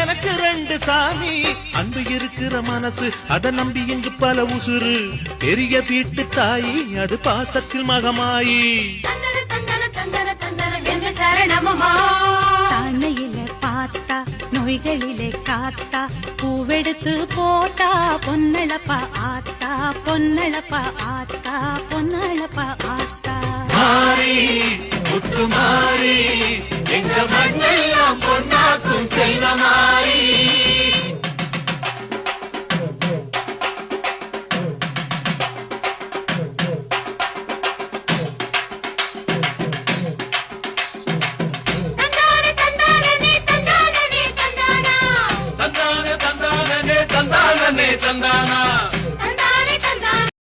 எனக்கு 2 சாமி. அன்பு இருக்கிற மனசு அத நம்பி இங்கு பல உசுறு. பெரிய வீட்டு தாயி அது பாசத்தில் மகமாயி. தானையில பார்த்தா நோய்களிலே காத்தா பூவெடுத்து போட்டா பொன்னளப்பா ஆத்தா பொன்னளப்பா ஆத்தா பொன்னளப்பா ஆத்தா. மாறி முத்து மாறி எங்க மண்ணெல்லாம் பொன்னாக்கும் செல்வமாரி.